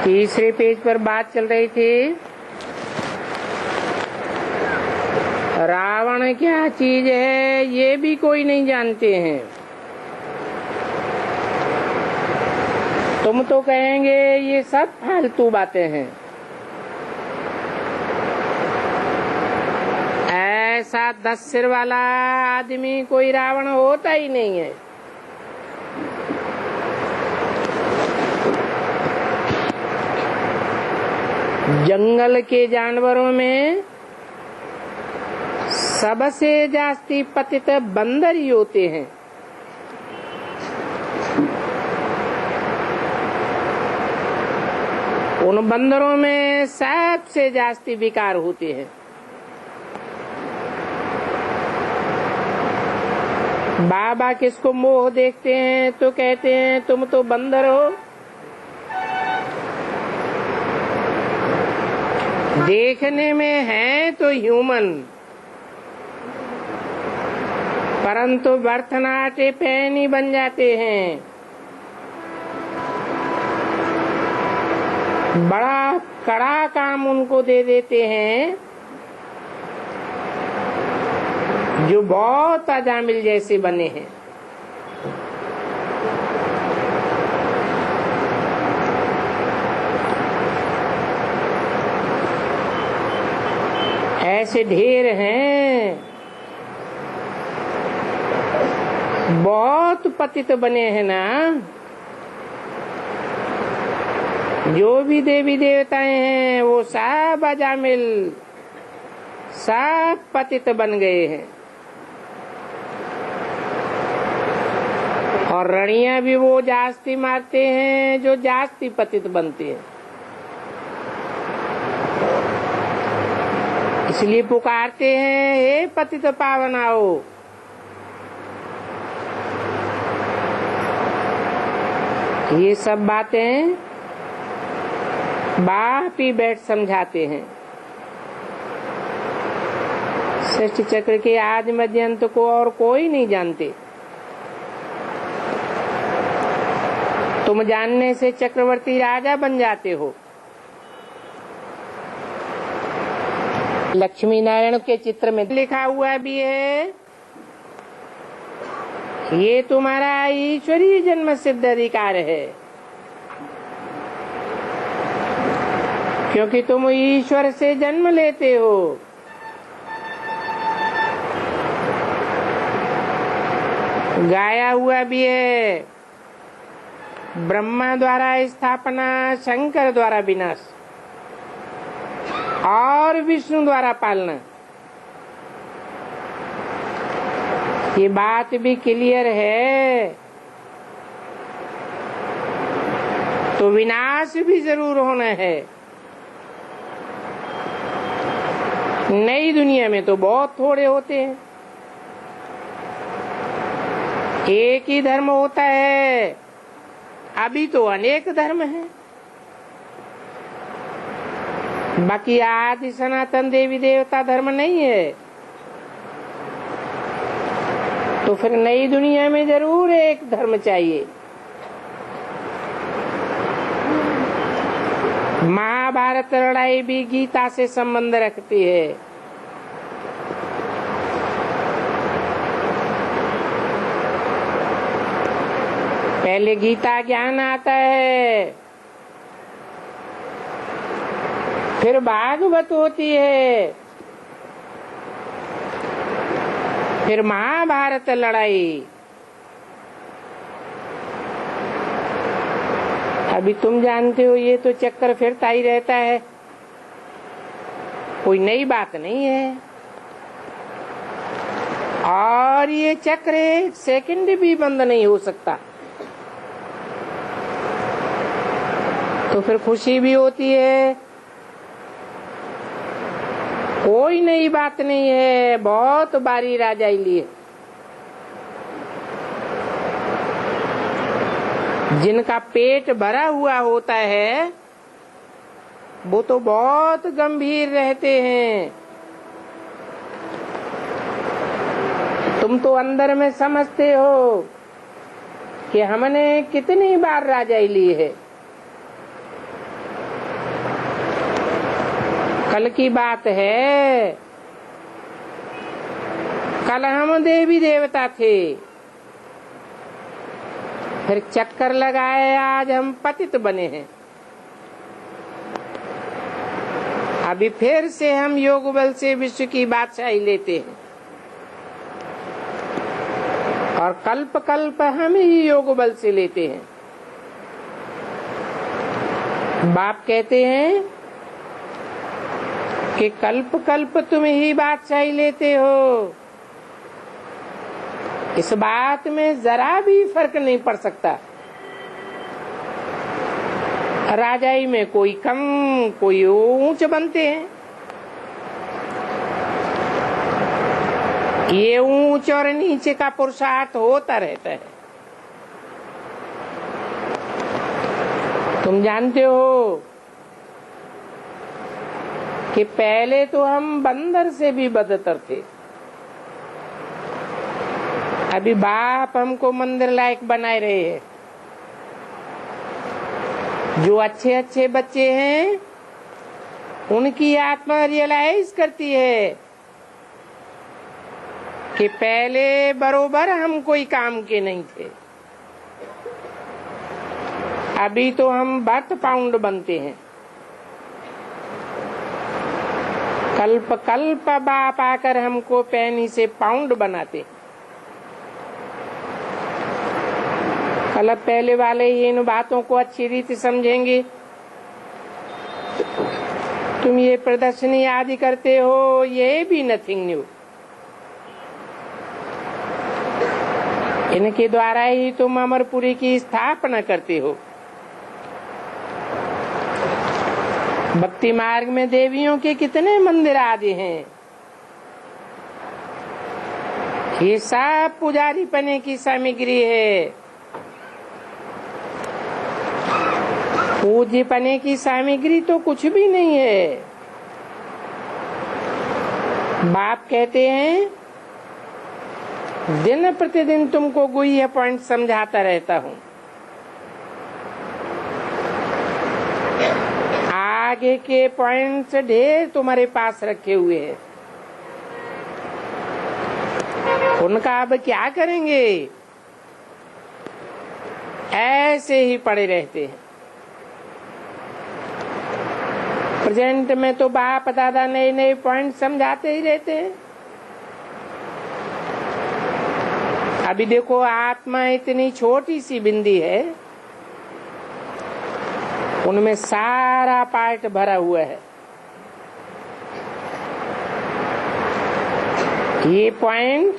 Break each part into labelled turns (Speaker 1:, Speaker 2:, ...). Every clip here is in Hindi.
Speaker 1: तीसरे पेज पर बात चल रही थी, रावण क्या चीज है ये भी कोई नहीं जानते हैं। तुम तो कहेंगे ये सब फालतू बातें हैं। ऐसा 10 सिर वाला आदमी कोई रावण होता ही नहीं है। जंगल के जानवरों में सबसे जास्ती पतित बंदर ही होते हैं। उन बंदरों में सबसे जास्ती विकार होते हैं। बाबा किसको मोह देखते हैं तो कहते हैं तुम तो बंदर हो। देखने में है तो ह्यूमन, परंतु बर्तनाटे पैनी बन जाते हैं। बड़ा कड़ा काम उनको दे देते हैं जो बहुत अजामिल जैसे बने हैं। ऐसे ढेर हैं, बहुत पतित बने हैं ना। जो भी देवी देवताएं हैं वो सब अजामिल, सब पतित बन गए हैं। और रणिया भी वो जास्ती मारते हैं जो जास्ती पतित बनते हैं। इसलिए पुकारते हैं हे पतित पावन आओ। ये सब बातें बाप ही बैठ समझाते हैं। सृष्टि चक्र के आदि मध्य अंत को और कोई नहीं जानते। तुम जानने से चक्रवर्ती राजा बन जाते हो। लक्ष्मी नारायण के चित्र में लिखा हुआ भी है, ये तुम्हारा ईश्वरीय जन्म सिद्ध अधिकार है, क्योंकि तुम ईश्वर से जन्म लेते हो। गाया हुआ भी है, ब्रह्मा द्वारा स्थापना, शंकर द्वारा विनाश और विष्णु द्वारा पालना। ये बात भी क्लियर है, तो विनाश भी जरूर होना है। नई दुनिया में तो बहुत थोड़े होते हैं, एक ही धर्म होता है। अभी तो अनेक धर्म हैं। बाकी आदि सनातन देवी देवता धर्म नहीं है। तो फिर नई दुनिया में जरूर एक धर्म चाहिए। महाभारत लड़ाई भी गीता से संबंध रखती है। पहले गीता ज्ञान आता है, फिर भागवत होती है, फिर महाभारत लड़ाई। अभी तुम जानते हो ये तो चक्कर फिरता ही रहता है, कोई नई बात नहीं है। और ये चक्र एक सेकंड भी बंद नहीं हो सकता। तो फिर खुशी भी होती है, कोई नई बात नहीं है, बहुत बारी राजाई लिए। जिनका पेट भरा हुआ होता है वो तो बहुत गंभीर रहते हैं। तुम तो अंदर में समझते हो कि हमने कितनी बार राजाई ली है, कल की बात है, कल हम देवी देवता थे, फिर चक्कर लगाए, आज हम पतित बने हैं। अभी फिर से हम योग बल से विश्व की बादशाही लेते हैं, और कल्प कल्प हम ही योग बल से लेते हैं। बाप कहते हैं कि कल्प कल्प तुम ही बादशाही लेते हो, इस बात में जरा भी फर्क नहीं पड़ सकता। राजाई में कोई कम कोई ऊंच बनते हैं। ये ऊंच और नीचे का पुरुषार्थ होता रहता है। तुम जानते हो कि पहले तो हम बंदर से भी बदतर थे, अभी बाप हमको मंदिर लायक बनाए रहे हैं। जो अच्छे अच्छे बच्चे हैं उनकी आत्मा रियलाइज करती है कि पहले बरोबर हम कोई काम के नहीं थे, अभी तो हम बर्थ पाउंड बनते हैं। कल्प कल्प बाप आकर हमको पैनी से पाउंड बनाते। कल पहले वाले इन बातों को अच्छी रीति समझेंगे। तुम ये प्रदर्शनी आदि करते हो, ये भी नथिंग न्यू। इनके द्वारा ही तुम अमरपुरी की स्थापना करते हो। भक्ति मार्ग में देवियों के कितने मंदिर आदि हैं, ये सब पुजारी पने की सामग्री है। पूज्य पने की सामग्री तो कुछ भी नहीं है। बाप कहते हैं दिन प्रतिदिन तुमको गुह्य पॉइंट समझाता रहता हूँ, आगे के पॉइंट्स ढेर तुम्हारे पास रखे हुए हैं। उनका अब क्या करेंगे, ऐसे ही पड़े रहते हैं। प्रेजेंट में तो बाप दादा नए नए पॉइंट समझाते ही रहते हैं। अभी देखो, आत्मा इतनी छोटी सी बिंदी है, उनमें सारा पार्ट भरा हुआ है। ये पॉइंट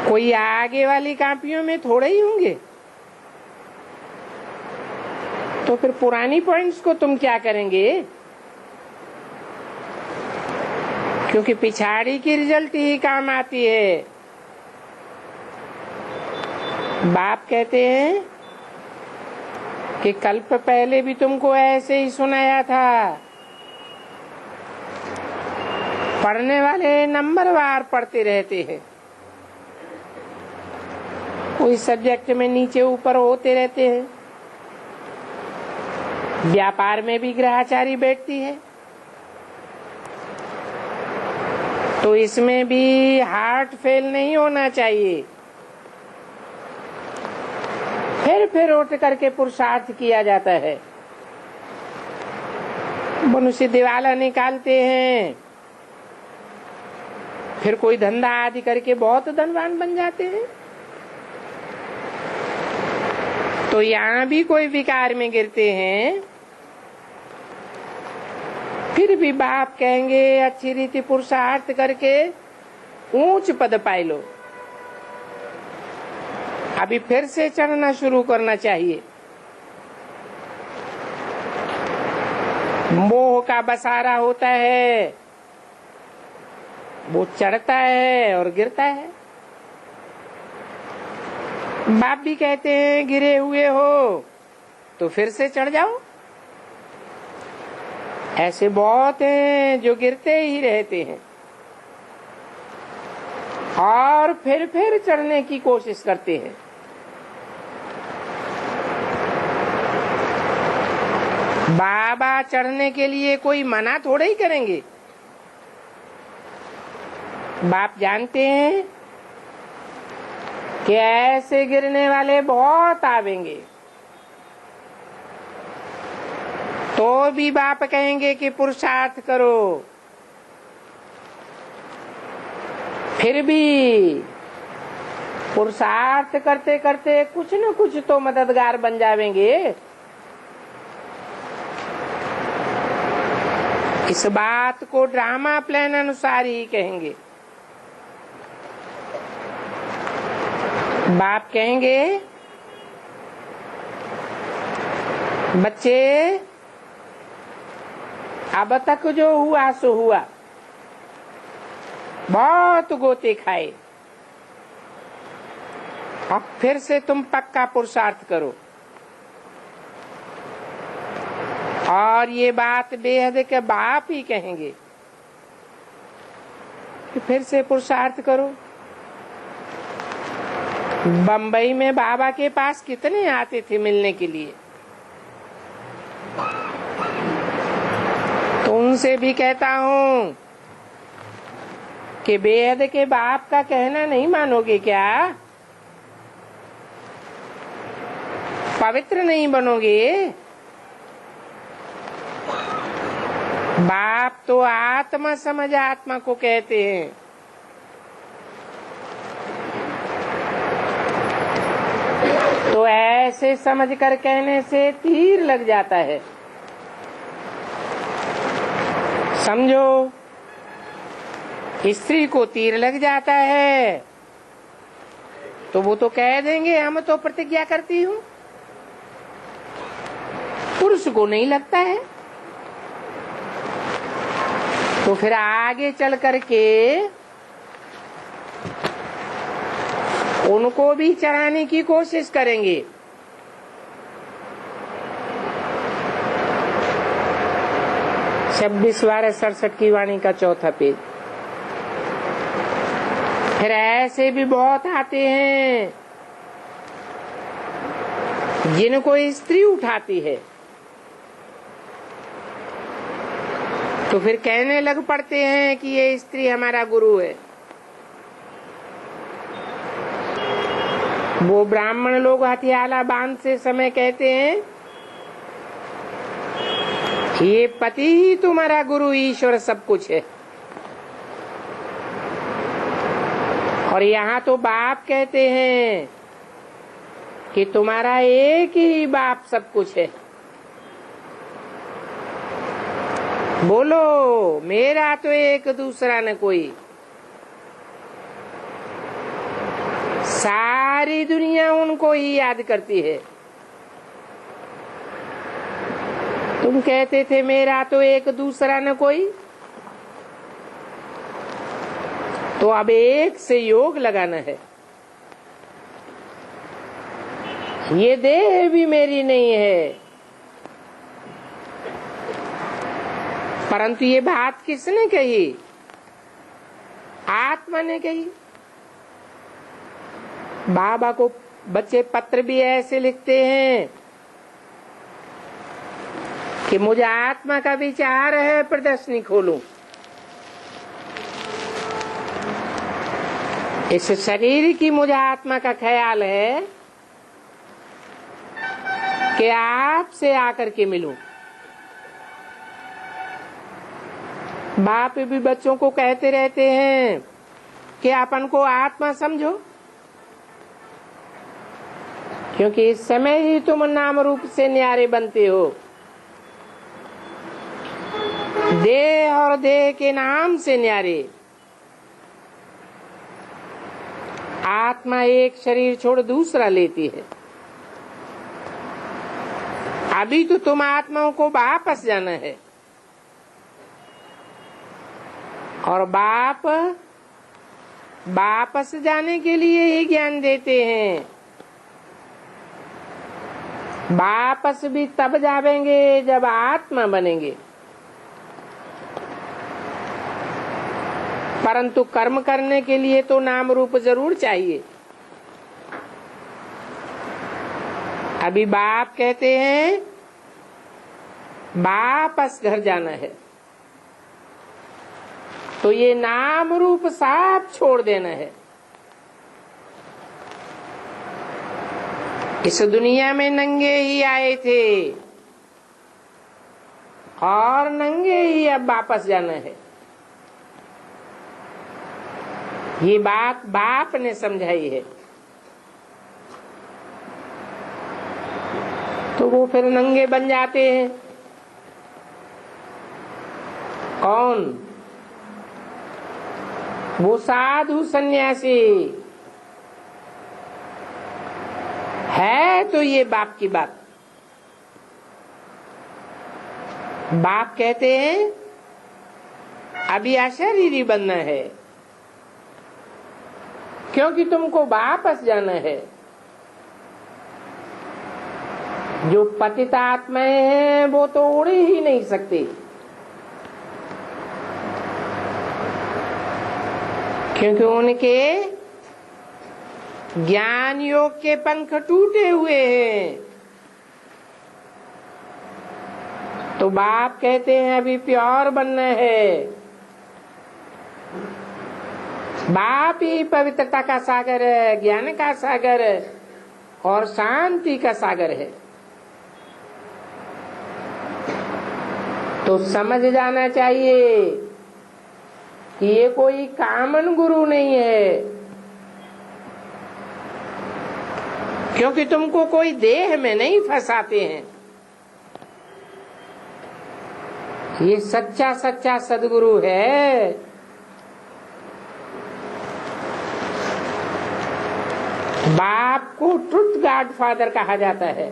Speaker 1: कोई आगे वाली कापियों में थोड़े ही होंगे, तो फिर पुरानी पॉइंट्स को तुम क्या करेंगे, क्योंकि पिछाड़ी की रिजल्ट ही काम आती है। बाप कहते हैं कि कल्प पहले भी तुमको ऐसे ही सुनाया था। पढ़ने वाले नंबरवार पढ़ते रहते हैं, कोई सब्जेक्ट में नीचे ऊपर होते रहते हैं। व्यापार में भी ग्रहचारी बैठती है, तो इसमें भी हार्ट फेल नहीं होना चाहिए। फिर उठ करके पुरुषार्थ किया जाता है। मनुष्य दिवाला निकालते हैं, फिर कोई धंधा आदि करके बहुत धनवान बन जाते हैं। तो यहाँ भी कोई विकार में गिरते हैं, फिर भी बाप कहेंगे अच्छी रीति पुरुषार्थ करके ऊंच पद पाए लो। अभी फिर से चढ़ना शुरू करना चाहिए। मोह का बसारा होता है, वो चढ़ता है और गिरता है। बाप भी कहते हैं गिरे हुए हो तो फिर से चढ़ जाओ। ऐसे बहुत हैं जो गिरते ही रहते हैं और फिर चढ़ने की कोशिश करते हैं। बाबा चढ़ने के लिए कोई मना थोड़े ही करेंगे। बाप जानते हैं कि ऐसे गिरने वाले बहुत आवेंगे, तो भी बाप कहेंगे कि पुरुषार्थ करो। फिर भी पुरुषार्थ करते करते कुछ न कुछ तो मददगार बन जावेंगे। इस बात को ड्रामा प्लान अनुसार ही कहेंगे। बाप कहेंगे, बच्चे अब तक जो हुआ सो हुआ, बहुत गोते खाए, अब फिर से तुम पक्का पुरुषार्थ करो। और ये बात बेहद के बाप ही कहेंगे कि फिर से पुरुषार्थ करो। बंबई में बाबा के पास कितने आते थे मिलने के लिए, तो उनसे भी कहता हूँ कि बेहद के बाप का कहना नहीं मानोगे क्या? पवित्र नहीं बनोगे? बाप तो आत्मा समझ आत्मा को कहते हैं। तो ऐसे समझ कर कहने से तीर लग जाता है। समझो, स्त्री को तीर लग जाता है तो वो तो कह देंगे हम तो प्रतिज्ञा करती हूँ। पुरुष को नहीं लगता है, तो फिर आगे चल करके उनको भी चढ़ाने की कोशिश करेंगे। छब्बीस 12-67 की वाणी का चौथा पेज। फिर ऐसे भी बहुत आते हैं जिनको स्त्री उठाती है, तो फिर कहने लग पड़ते हैं कि ये स्त्री हमारा गुरु है। वो ब्राह्मण लोग हथियाला बांध से समय कहते हैं ये पति ही तुम्हारा गुरु ईश्वर सब कुछ है। और यहाँ तो बाप कहते हैं कि तुम्हारा एक ही बाप सब कुछ है। बोलो, मेरा तो एक दूसरा न कोई। सारी दुनिया उनको ही याद करती है। तुम कहते थे मेरा तो एक दूसरा न कोई, तो अब एक से योग लगाना है। ये देह भी मेरी नहीं है, परंतु ये बात किसने कही? आत्मा ने कही। बाबा को बच्चे पत्र भी ऐसे लिखते हैं कि मुझे आत्मा का विचार है, प्रदर्शनी खोलूं। इस शरीर की मुझे आत्मा का ख्याल है कि आपसे आकर के मिलूं। बाप भी बच्चों को कहते रहते हैं कि अपन को आत्मा समझो, क्योंकि इस समय ही तुम नाम रूप से न्यारे बनते हो। देह और देह के नाम से न्यारे। आत्मा एक शरीर छोड़ दूसरा लेती है। अभी तो तुम आत्माओं को वापस जाना है, और बाप वापस जाने के लिए ही ज्ञान देते हैं। वापस भी तब जावेंगे जब आत्मा बनेंगे, परंतु कर्म करने के लिए तो नाम रूप जरूर चाहिए। अभी बाप कहते हैं वापस घर जाना है, तो ये नाम रूप साफ छोड़ देना है। इस दुनिया में नंगे ही आए थे और नंगे ही अब वापस जाना है। ये बात बाप ने समझाई है। तो वो फिर नंगे बन जाते हैं। कौन? वो साधु सन्यासी है। तो ये बाप की बात। बाप कहते हैं अभी अशरीरी बनना है, क्योंकि तुमको वापस जाना है। जो पतित आत्माएं हैं वो तो उड़ ही नहीं सकती, क्योंकि उनके ज्ञान योग के पंख टूटे हुए हैं। तो बाप कहते हैं अभी प्योर बनना है। बाप ही पवित्रता का सागर है, ज्ञान का सागर है और शांति का सागर है। तो समझ जाना चाहिए कि ये कोई कामन गुरु नहीं है, क्योंकि तुमको कोई देह में नहीं फंसाते हैं। ये सच्चा सच्चा सदगुरु है। बाप को ट्रुथ गॉड फादर कहा जाता है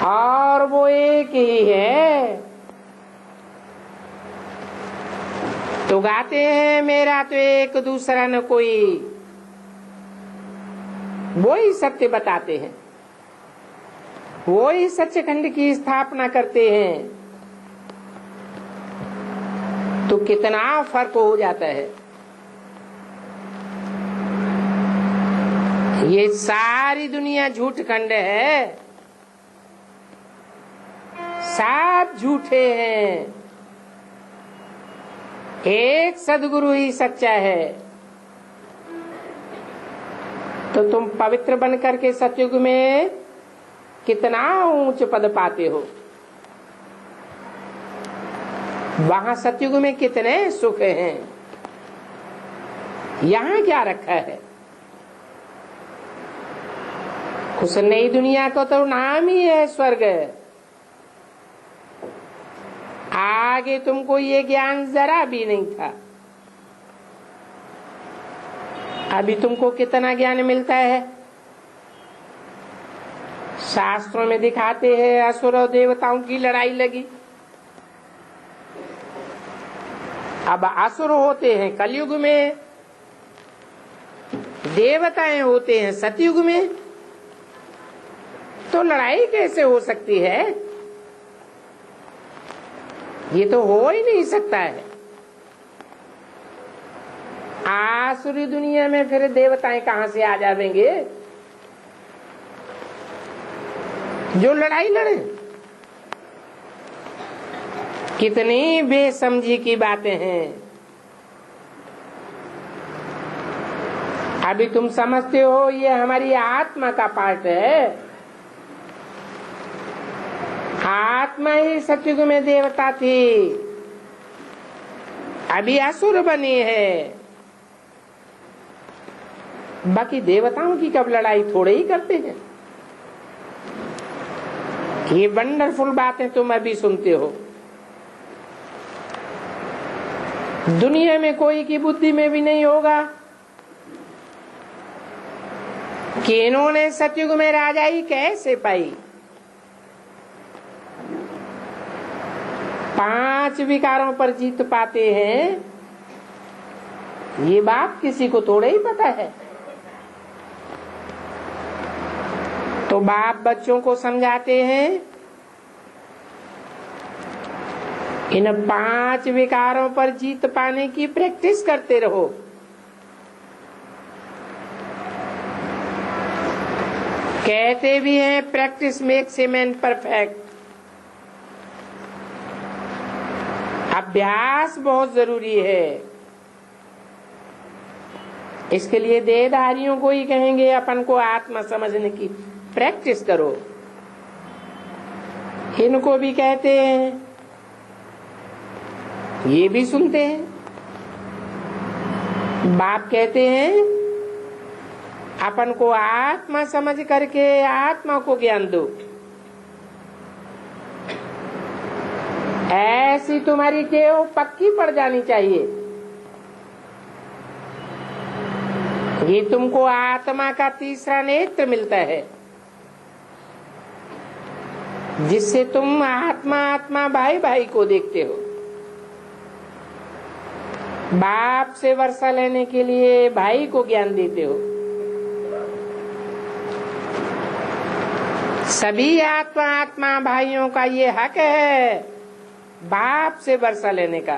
Speaker 1: और वो एक ही है। तो गाते हैं मेरा तो एक दूसरा न कोई, वो ही सत्य बताते हैं, वो ही सच्चखंड की स्थापना करते हैं। तो कितना फर्क हो जाता है। ये सारी दुनिया झूठ खंड है, सब झूठे हैं। एक सदगुरु ही सच्चा है। तो तुम पवित्र बन करके सतयुग में कितना ऊंच पद पाते हो। वहां सतयुग में कितने सुख हैं, यहाँ क्या रखा है। उस नई दुनिया को तो नाम ही है स्वर्ग। आगे तुमको ये ज्ञान जरा भी नहीं था। अभी तुमको कितना ज्ञान मिलता है। शास्त्रों में दिखाते हैं असुर और देवताओं की लड़ाई लगी। अब असुर होते हैं कलयुग में, देवताएं होते हैं सतयुग में, तो लड़ाई कैसे हो सकती है। ये तो हो ही नहीं सकता है। आसुरी दुनिया में फिर देवताएं कहां से आ जाएंगे जो लड़ाई लड़े। कितनी बेसमझी की बातें हैं। अभी तुम समझते हो ये हमारी आत्मा का पार्ट है। आत्मा ही सतयुग में देवता थी, अभी असुर बनी है। बाकी देवताओं की कब लड़ाई थोड़े ही करते हैं। ये वंडरफुल बातें तुम अभी सुनते हो। दुनिया में कोई की बुद्धि में भी नहीं होगा कि इन्होंने सतयुग में राजाई कैसे पाई। 5 विकारों पर जीत पाते हैं, ये बात किसी को थोड़ा ही पता है। तो बाप बच्चों को समझाते हैं इन 5 विकारों पर जीत पाने की प्रैक्टिस करते रहो। कहते भी हैं practice makes a man perfect. अभ्यास बहुत जरूरी है। इसके लिए देहधारियों को ही कहेंगे अपन को आत्मा समझने की प्रैक्टिस करो। इनको भी कहते हैं, ये भी सुनते हैं। बाप कहते हैं अपन को आत्मा समझ करके आत्मा को ज्ञान दो। ऐसी तुम्हारी टेव पक्की पड़ जानी चाहिए। ये तुमको आत्मा का तीसरा नेत्र मिलता है, जिससे तुम आत्मा आत्मा भाई भाई को देखते हो। बाप से वर्षा लेने के लिए भाई को ज्ञान देते हो। सभी आत्मा आत्मा भाइयों का ये हक है बाप से वर्षा लेने का।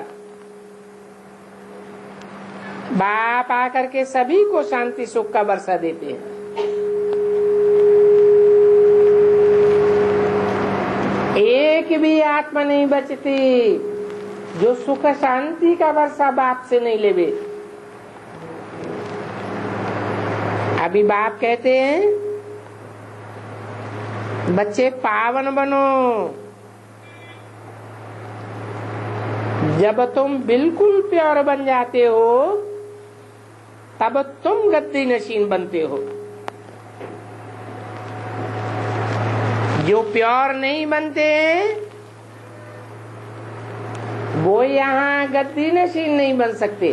Speaker 1: बाप आकर के सभी को शांति सुख का वर्षा देते हैं। एक भी आत्मा नहीं बचती जो सुख शांति का वर्षा बाप से नहीं लेवे। अभी बाप कहते हैं बच्चे पावन बनो। जब तुम बिल्कुल प्योर बन जाते हो तब तुम गद्दी नशीन बनते हो। जो प्योर नहीं बनते वो यहाँ गद्दी नशीन नहीं बन सकते।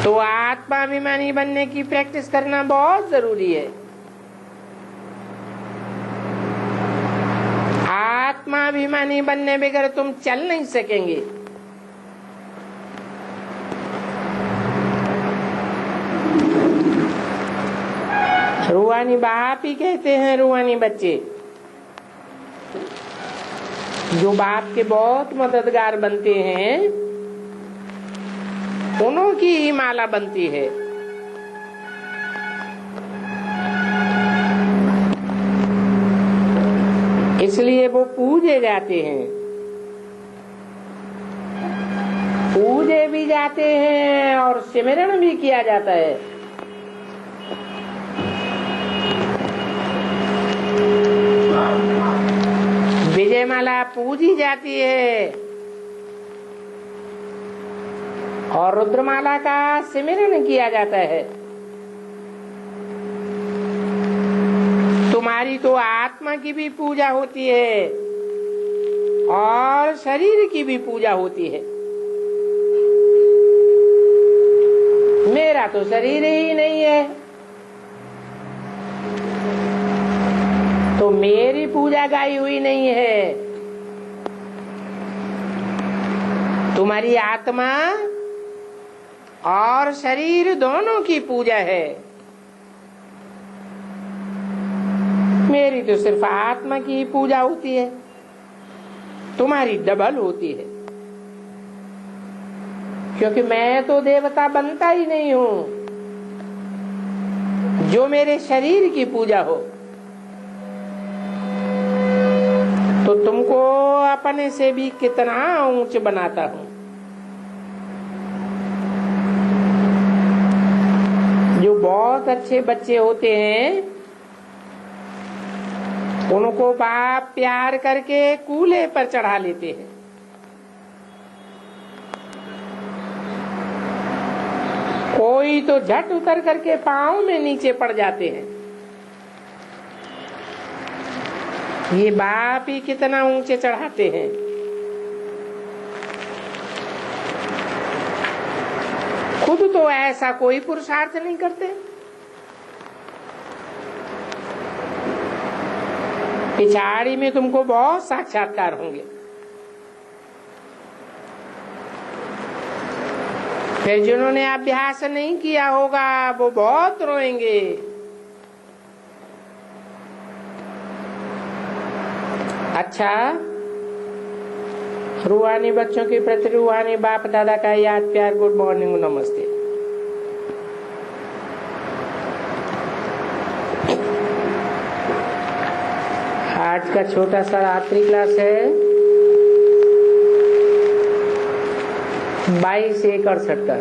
Speaker 1: तो आत्माभिमानी बनने की प्रैक्टिस करना बहुत जरूरी है। आत्माभिमानी बनने बगैर तुम चल नहीं सकेंगे। रूहानी बाप ही कहते हैं रूहानी बच्चे जो बाप के बहुत मददगार बनते हैं उन्हों की ही माला बनती है। इसलिए वो पूजे जाते हैं, पूजे भी जाते हैं और सिमरन भी किया जाता है। विजयमाला पूजी जाती है और रुद्रमाला का सिमरन किया जाता है। तुम्हारी तो आत्मा की भी पूजा होती है और शरीर की भी पूजा होती है। मेरा तो शरीर ही नहीं है तो मेरी पूजा गाई हुई नहीं है। तुम्हारी आत्मा और शरीर दोनों की पूजा है। मेरी तो सिर्फ आत्मा की पूजा होती है, तुम्हारी डबल होती है। क्योंकि मैं तो देवता बनता ही नहीं हूं जो मेरे शरीर की पूजा हो। तो तुमको अपने से भी कितना ऊंच बनाता हूं। जो बहुत अच्छे बच्चे होते हैं उनको बाप प्यार करके कूल्हे पर चढ़ा लेते हैं। कोई तो झट उतर करके पांव में नीचे पड़ जाते हैं। ये बाप ही कितना ऊंचे चढ़ाते हैं। खुद तो ऐसा कोई पुरुषार्थ नहीं करते। पिछाड़ी में तुमको बहुत साक्षात्कार होंगे। फिर जिन्होंने अभ्यास नहीं किया होगा वो बहुत रोएंगे। अच्छा, रूहानी बच्चों के प्रति रूहानी बाप दादा का याद प्यार गुड मॉर्निंग नमस्ते। आज का छोटा सा रात्रि क्लास है 22/1/68 का।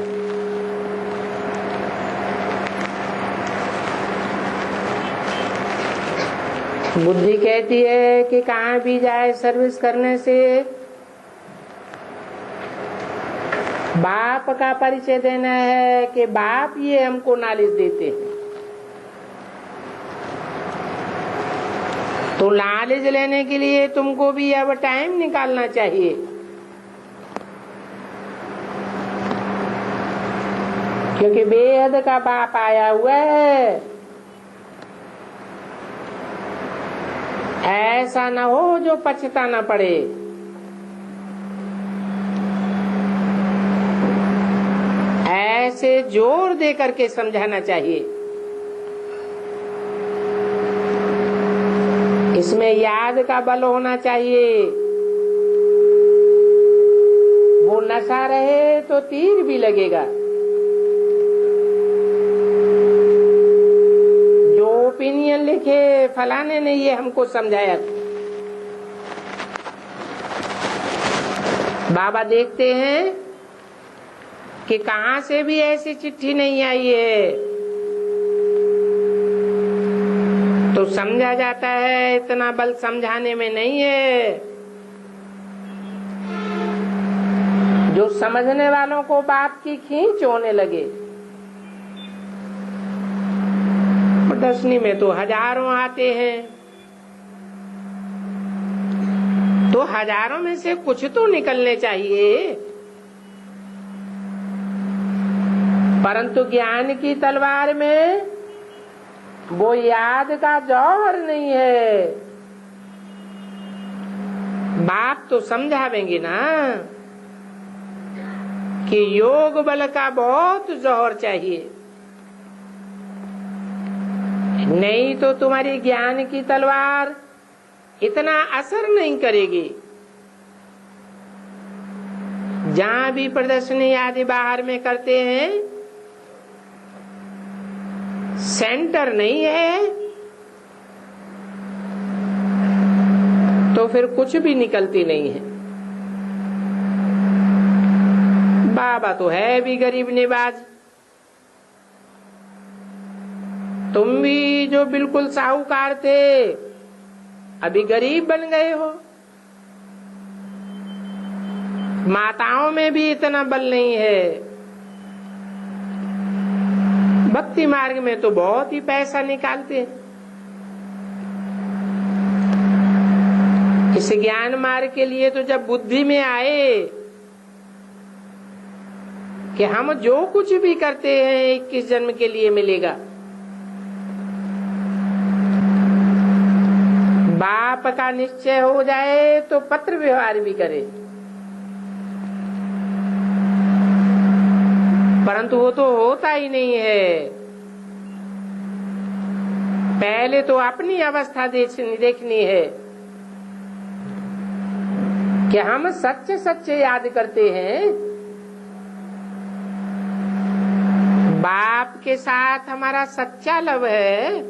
Speaker 1: बुद्धि कहती है कि कहाँ भी जाए सर्विस करने से बाप का परिचय देना है कि बाप ये हमको नॉलेज देते हैं। तो नॉलेज लेने के लिए तुमको भी अब टाइम निकालना चाहिए। क्योंकि बेहद का बाप आया हुआ है। ऐसा न हो जो पछताना पड़े। ऐसे जोर दे करके समझाना चाहिए। इसमें याद का बल होना चाहिए। वो नशा रहे तो तीर भी लगेगा। जो ओपिनियन लिखे फलाने ने ये हमको समझाया। बाबा देखते हैं कि कहां से भी ऐसी चिट्ठी नहीं आई है, तो समझा जाता है इतना बल समझाने में नहीं है। जो समझने वालों को बाप की खींच होने लगे। प्रदर्शनी में तो हजारों आते हैं, तो हजारों में से कुछ तो निकलने चाहिए। परंतु ज्ञान की तलवार में वो याद का जौहर नहीं है। बाप तो समझावेंगे ना कि योग बल का बहुत जौहर चाहिए, नहीं तो तुम्हारी ज्ञान की तलवार इतना असर नहीं करेगी। जहां भी प्रदर्शनी आदि बाहर में करते हैं, सेंटर नहीं है तो फिर कुछ भी निकलती नहीं है। बाबा तो है भी गरीब निवाज। तुम भी जो बिल्कुल साहूकार थे अभी गरीब बन गए हो। माताओं में भी इतना बल नहीं है। भक्ति मार्ग में तो बहुत ही पैसा निकालते हैं। इस ज्ञान मार्ग के लिए तो जब बुद्धि में आए कि हम जो कुछ भी करते हैं 21 जन्म के लिए मिलेगा। बाप का निश्चय हो जाए तो पत्र व्यवहार भी करे, परंतु वो तो होता ही नहीं है। पहले तो अपनी अवस्था देखनी है कि हम सच्चे सच्चे याद करते हैं। बाप के साथ हमारा सच्चा लव है।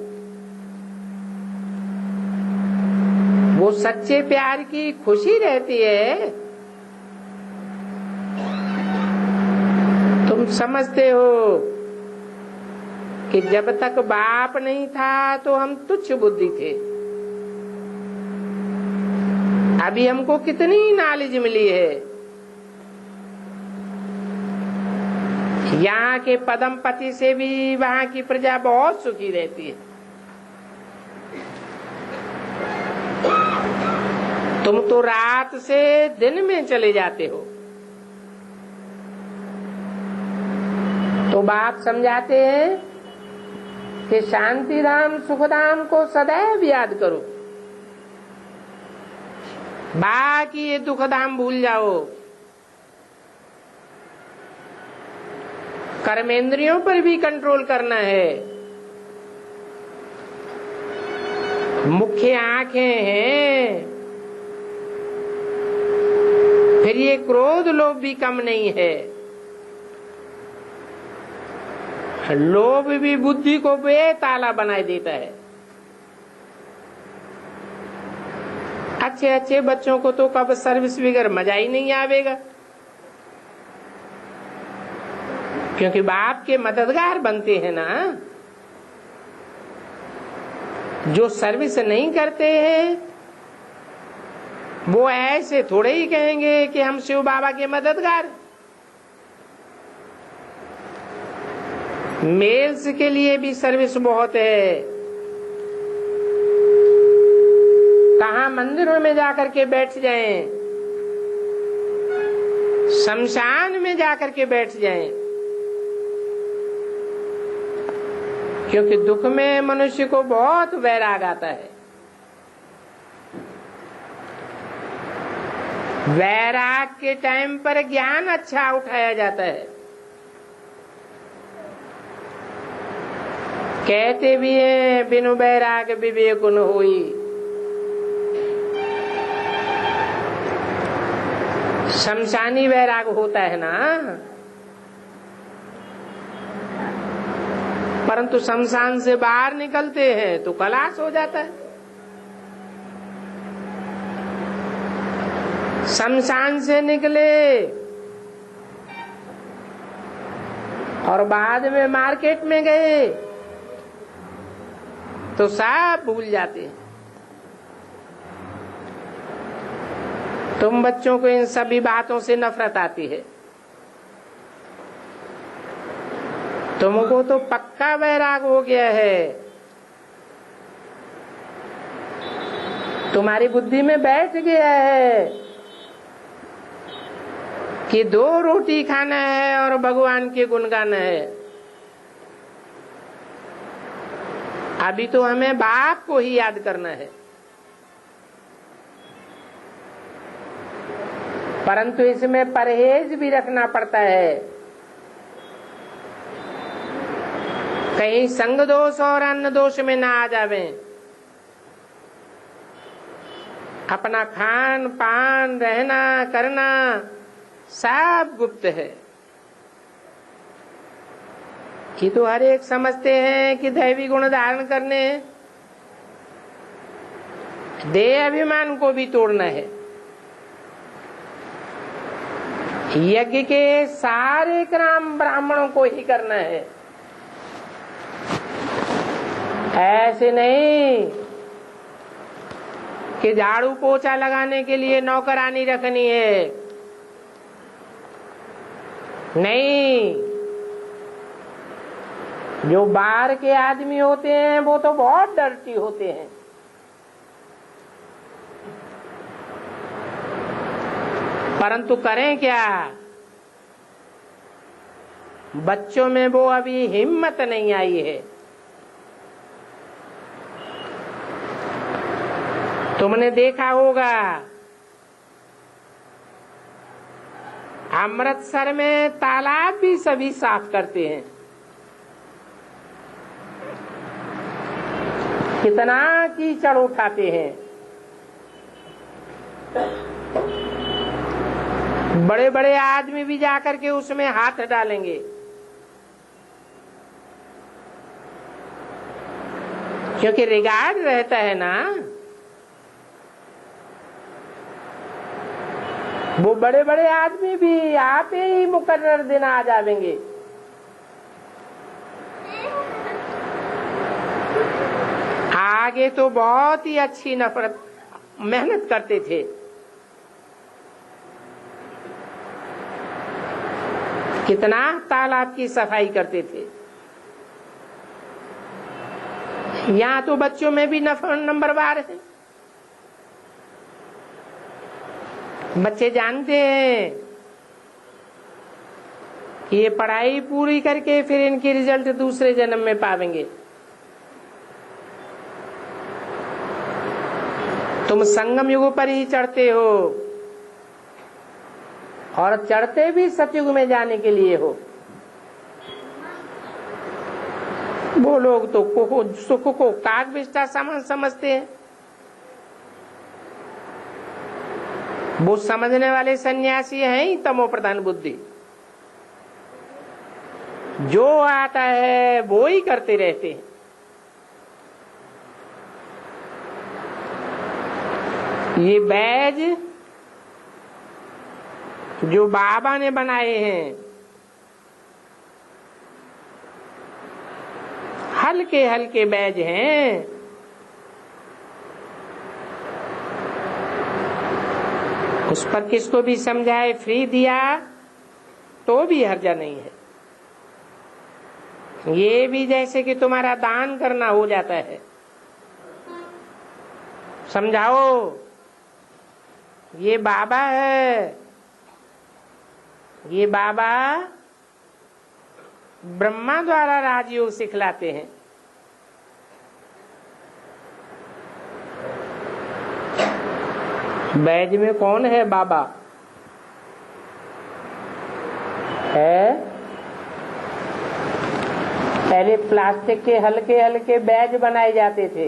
Speaker 1: वो सच्चे प्यार की खुशी रहती है। तुम समझते हो कि जब तक बाप नहीं था तो हम तुच्छ बुद्धि थे। अभी हमको कितनी नॉलेज मिली है। यहाँ के पदमपति से भी वहाँ की प्रजा बहुत सुखी रहती है। तुम तो रात से दिन में चले जाते हो। तो बाप समझाते हैं कि शांतिधाम सुखधाम को सदैव याद करो, बाकी ये दुखधाम भूल जाओ। कर्मेंद्रियों पर भी कंट्रोल करना है। मुख्य आंखें हैं, फिर ये क्रोध लोभ भी कम नहीं है। लोभ भी बुद्धि को बेताला बनाए देता है। अच्छे अच्छे बच्चों को तो कब सर्विस बगैर मजा ही नहीं आवेगा, क्योंकि बाप के मददगार बनते हैं ना। जो सर्विस नहीं करते हैं वो ऐसे थोड़े ही कहेंगे कि हम शिव बाबा के मददगार। मेल्स के लिए भी सर्विस बहुत है। कहा मंदिरों में जाकर के बैठ जाएं, शमशान में जाकर के बैठ जाएं, क्योंकि दुख में मनुष्य को बहुत वैराग आता है। वैराग के टाइम पर ज्ञान अच्छा उठाया जाता है। कहते भी हैं बिनु वैराग विवेक न होई। शमशानी वैराग होता है ना, परंतु शमशान से बाहर निकलते हैं तो खलास हो जाता है। शमशान से निकले और बाद में मार्केट में गए तो सब भूल जाते हैं। तुम बच्चों को इन सभी बातों से नफरत आती है। तुमको तो पक्का वैराग हो गया है, तुम्हारी बुद्धि में बैठ गया है कि 2 रोटी खाना है और भगवान के गुण गाना है। अभी तो हमें बाप को ही याद करना है, परंतु इसमें परहेज भी रखना पड़ता है। कहीं संग दोष और अन्न दोष में ना आ जावे। अपना खान पान रहना करना सब गुप्त है। ये तो हर एक समझते हैं कि दैवी गुण धारण करने हैं, देह अभिमान को भी तोड़ना है। यज्ञ के सारे काम ब्राह्मणों को ही करना है, ऐसे नहीं कि झाड़ू पोछा लगाने के लिए नौकरानी रखनी है। नहीं, जो बाहर के आदमी होते हैं वो तो बहुत डर्टी होते हैं। परंतु करें क्या, बच्चों में वो अभी हिम्मत नहीं आई है। तुमने देखा होगा अमृतसर में तालाब भी सभी साफ करते हैं। कितना कीचड़ उठाते हैं। बड़े बड़े आदमी भी जाकर के उसमें हाथ डालेंगे, क्योंकि रिगार्ड रहता है ना। वो बड़े बड़े आदमी भी आप ही मुकर्रर दिन आ जाएंगे। आगे तो बहुत ही अच्छी नफरत मेहनत करते थे। कितना तालाब की सफाई करते थे। यहाँ तो बच्चों में भी नंबरवार है। बच्चे जानते हैं कि ये पढ़ाई पूरी करके फिर इनकी रिजल्ट दूसरे जन्म में पावेंगे। तुम संगम युग पर ही चढ़ते हो और चढ़ते भी सतयुग में जाने के लिए हो। वो लोग तो सुख को काग विष्ठा समान समझते हैं। वो समझने वाले सन्यासी हैं ही तमो प्रधान बुद्धि। जो आता है वो ही करते रहते हैं। ये बैज जो बाबा ने बनाए हैं, हल्के हल्के बैज हैं। उस पर किसको भी समझाए, फ्री दिया तो भी हर्जा नहीं है। ये भी जैसे कि तुम्हारा दान करना हो जाता है। समझाओ, ये बाबा है, ये बाबा ब्रह्मा द्वारा राजयोग सिखलाते हैं। बैज में कौन है बाबा है? पहले प्लास्टिक के हल्के हल्के बैज बनाए जाते थे।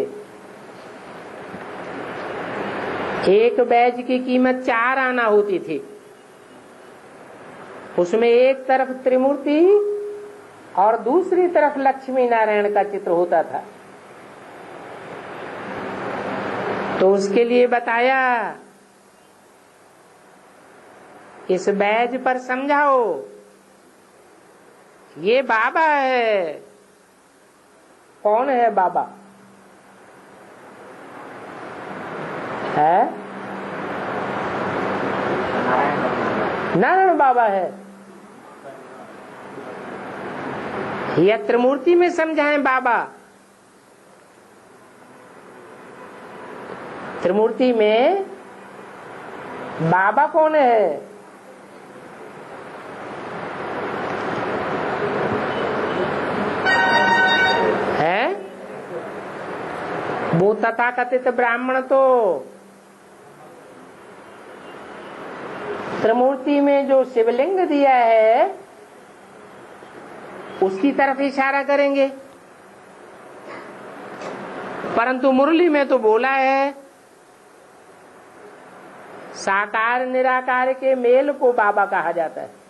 Speaker 1: एक बैज की कीमत 4 आना होती थी। उसमें एक तरफ त्रिमूर्ति और दूसरी तरफ लक्ष्मी नारायण का चित्र होता था। तो उसके लिए बताया, इस बैज पर समझाओ, ये बाबा है। कौन है बाबा है? नारायण बाबा है। या त्रिमूर्ति में समझाएं बाबा। त्रिमूर्ति में बाबा कौन है? वो तथाकथित ब्राह्मण तो त्रिमूर्ति में जो शिवलिंग दिया है उसकी तरफ इशारा करेंगे, परंतु मुरली में तो बोला है साकार निराकार के मेल को बाबा कहा जाता है।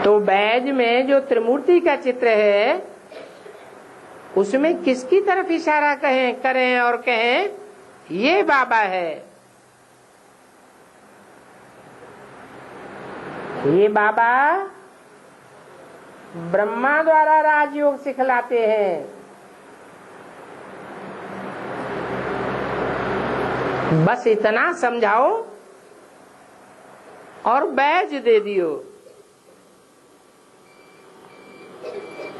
Speaker 1: तो बैज में जो त्रिमूर्ति का चित्र है उसमें किसकी तरफ इशारा करें और कहें ये बाबा है? ये बाबा ब्रह्मा द्वारा राजयोग सिखलाते हैं। बस इतना समझाओ और बैज दे दियो।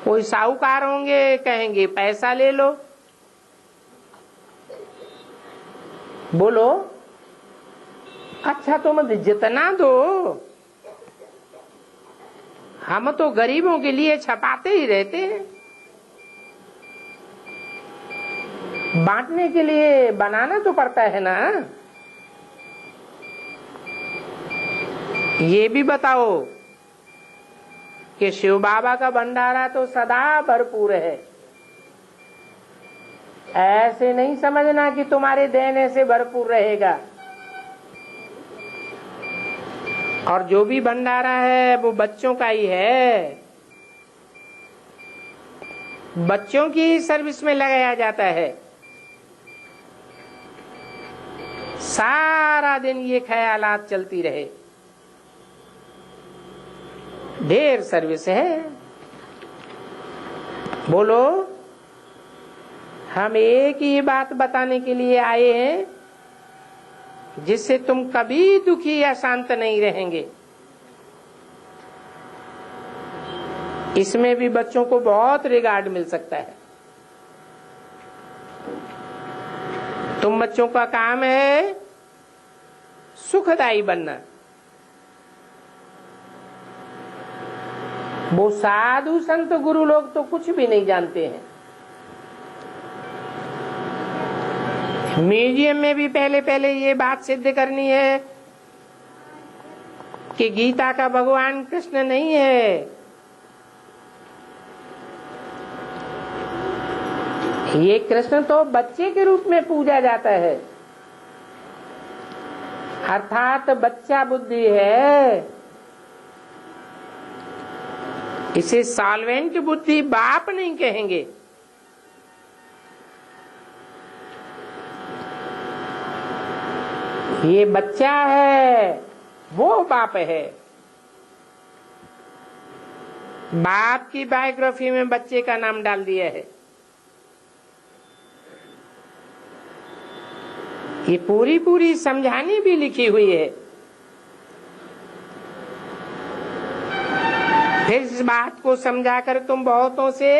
Speaker 1: कोई साहूकार होंगे, कहेंगे पैसा ले लो। बोलो अच्छा तुम जितना दो, हम तो गरीबों के लिए छपाते ही रहते हैं, बांटने के लिए बनाना तो पड़ता है ना। ये भी बताओ कि शिव बाबा का भंडारा तो सदा भरपूर है। ऐसे नहीं समझना कि तुम्हारे देने से भरपूर रहेगा। और जो भी भंडारा है वो बच्चों का ही है, बच्चों की ही सर्विस में लगाया जाता है। सारा दिन ये ख्यालात चलती रहे, ढेर सर्विस है। बोलो हम एक ही बात बताने के लिए आए हैं जिससे तुम कभी दुखी या शांत नहीं रहेंगे। इसमें भी बच्चों को बहुत रिगार्ड मिल सकता है। तुम बच्चों का काम है सुखदायी बनना। वो साधु संत गुरु लोग तो कुछ भी नहीं जानते हैं। म्यूजियम में भी पहले पहले ये बात सिद्ध करनी है कि गीता का भगवान कृष्ण नहीं है। ये कृष्ण तो बच्चे के रूप में पूजा जाता है, अर्थात बच्चा बुद्धि है। इसे सॉल्वेंट बुद्धि बाप नहीं कहेंगे, ये बच्चा है, वो बाप है। बाप की बायोग्राफी में बच्चे का नाम डाल दिया है। ये पूरी पूरी समझानी भी लिखी हुई है। फिर इस बात को समझाकर तुम बहुतों से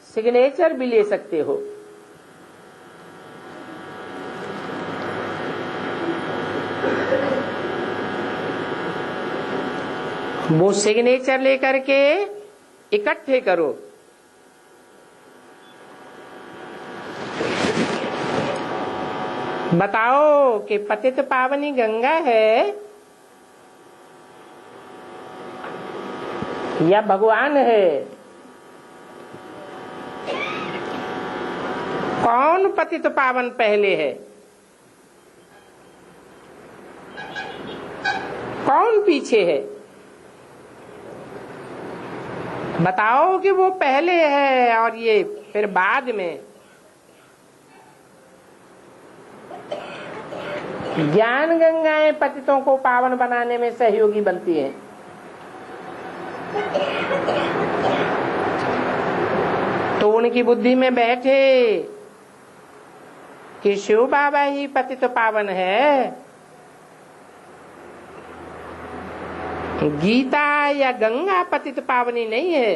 Speaker 1: सिग्नेचर भी ले सकते हो। वो सिग्नेचर लेकर के इकट्ठे करो। बताओ कि पतित पावनी गंगा है या भगवान है? कौन पतित पावन पहले है, कौन पीछे है? बताओ कि वो पहले है और ये फिर बाद में। ज्ञान गंगाएं पतितों को पावन बनाने में सहयोगी बनती हैं। तो उनकी बुद्धि में बैठे कि शिव बाबा ही पतित पावन है, गीता या गंगा पतित पावनी नहीं है।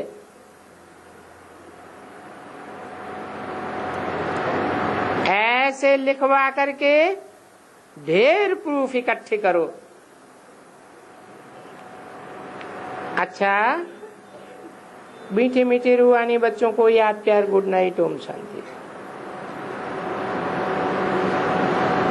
Speaker 1: ऐसे लिखवा करके ढेर प्रूफ इकट्ठे करो। अच्छा, मीठे मीठे रूहानी बच्चों को याद प्यार, गुड नाइट, ओम शांति।